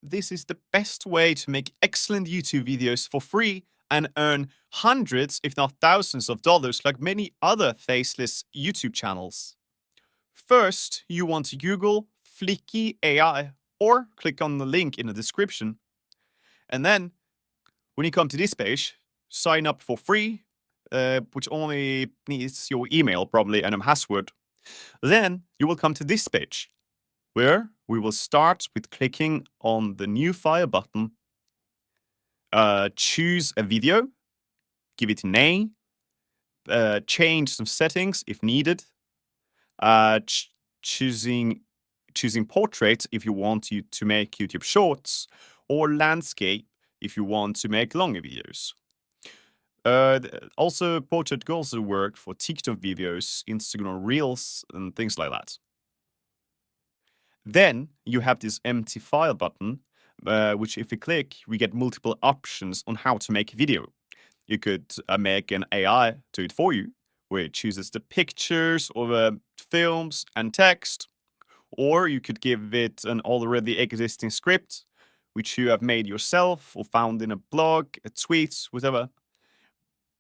this is the best way to make excellent YouTube videos for free and earn hundreds, if not thousands of dollars like many other faceless YouTube channels. First, you want to Google Fliki.ai or click on the link in the description. And then, when you come to this page, sign up for free, which only needs your email probably and a password. Then you will come to this page, where we will start with clicking on the new file button. Choose a video, give it a name, change some settings if needed, choosing portrait if you want to make YouTube shorts, or landscape if you want to make longer videos. Also, portrait can also work for TikTok videos, Instagram Reels, and things like that. Then you have this empty file button, which if you click, we get multiple options on how to make a video. You could make an AI do it for you, where it chooses the pictures or the films and text, or you could give it an already existing script, which you have made yourself or found in a blog, a tweet, whatever.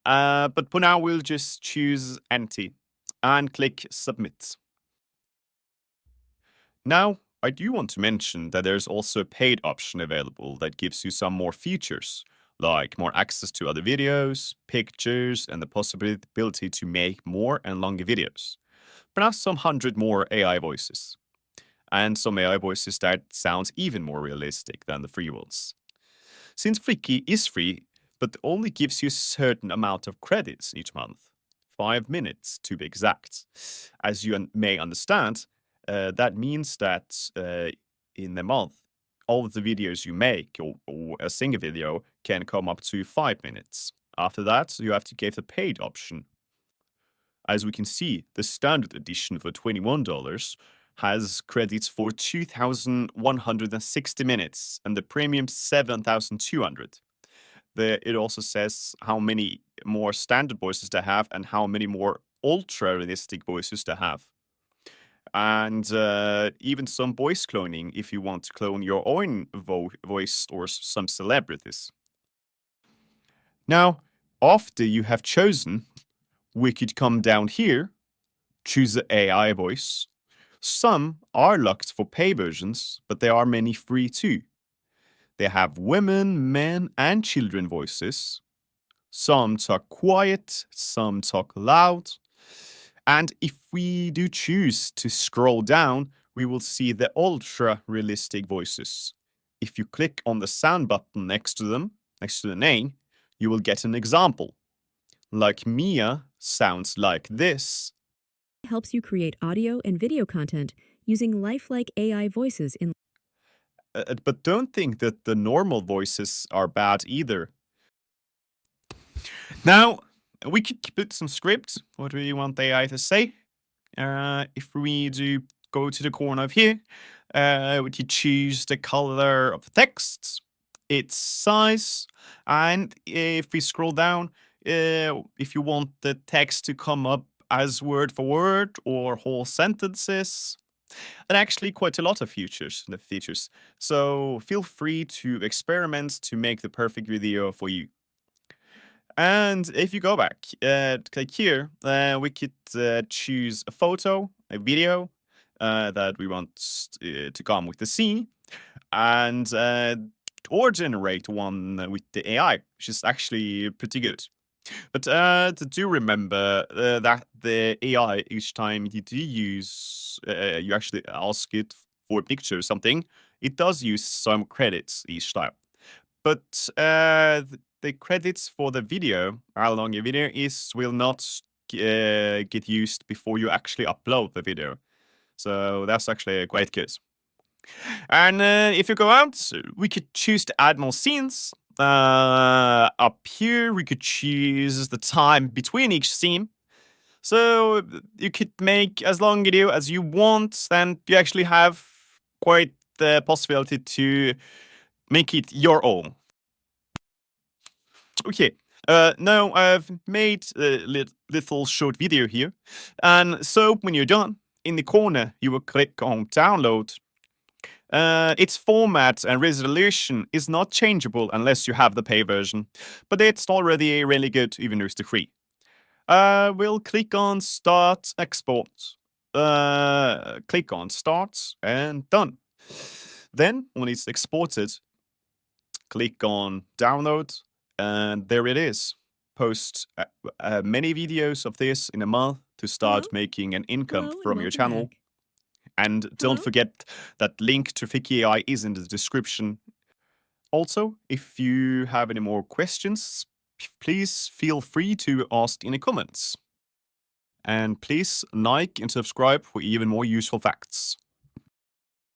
But for now, we'll just choose empty and click submit. Now, I do want to mention that there's also a paid option available that gives you some more features, like more access to other videos, pictures, and the possibility to make more and longer videos. Perhaps some 100 more AI voices. And some AI voices that sound even more realistic than the free ones. Since Fliki is free, but only gives you a certain amount of credits each month, 5 minutes to be exact. As you may understand, that means that in a month, all of the videos you make, or a single video, can come up to 5 minutes. After that, you have to get the paid option. As we can see, the standard edition for $21 has credits for 2,160 minutes, and the premium 7,200. It also says how many more standard voices they have and how many more ultra-realistic voices they have. And even some voice cloning if you want to clone your own voice or some celebrities. Now, after you have chosen, we could come down here, choose the AI voice. Some are locked for pay versions, but there are many free too. They have women, men, and children voices. Some talk quiet, some talk loud. And if we do choose to scroll down, we will see the ultra-realistic voices. If you click on the sound button next to them, next to the name, you will get an example. Like Mia sounds like this. Helps you create audio and video content using lifelike AI voices in. But don't think that the normal voices are bad either. Now, we could put some scripts. What do you want the AI to say? If we do go to the corner of here, we could choose the color of the text, its size, and if we scroll down, if you want the text to come up as word for word or whole sentences, and actually quite a lot of features. So feel free to experiment to make the perfect video for you. And if you go back, click here, we could choose a photo, a video that we want to come with the scene, and or generate one with the AI, which is actually pretty good. But do remember that the AI, each time you do use, you actually ask it for a picture or something, it does use some credits each time. But the credits for the video, how long your video is, will not get used before you actually upload the video. So that's actually quite good. And if you go out, we could choose to add more scenes. Up here, we could choose the time between each scene. So you could make as long a video as you want, and you actually have quite the possibility to make it your own. Okay, now I've made a little short video here. And so when you're done, in the corner, you will click on download. Its format and resolution is not changeable unless you have the pay version, but it's already really good even with the free. We'll click on Start Export. Click on Start and done. Then, when it's exported, click on Download, and there it is. Post many videos of this in a month to start Hello? making an income Hello and from your welcome channel. back. And don't Hello? forget that link to Fliki.ai is in the description. Also, if you have any more questions, please feel free to ask in the comments. And please like and subscribe for even more useful facts.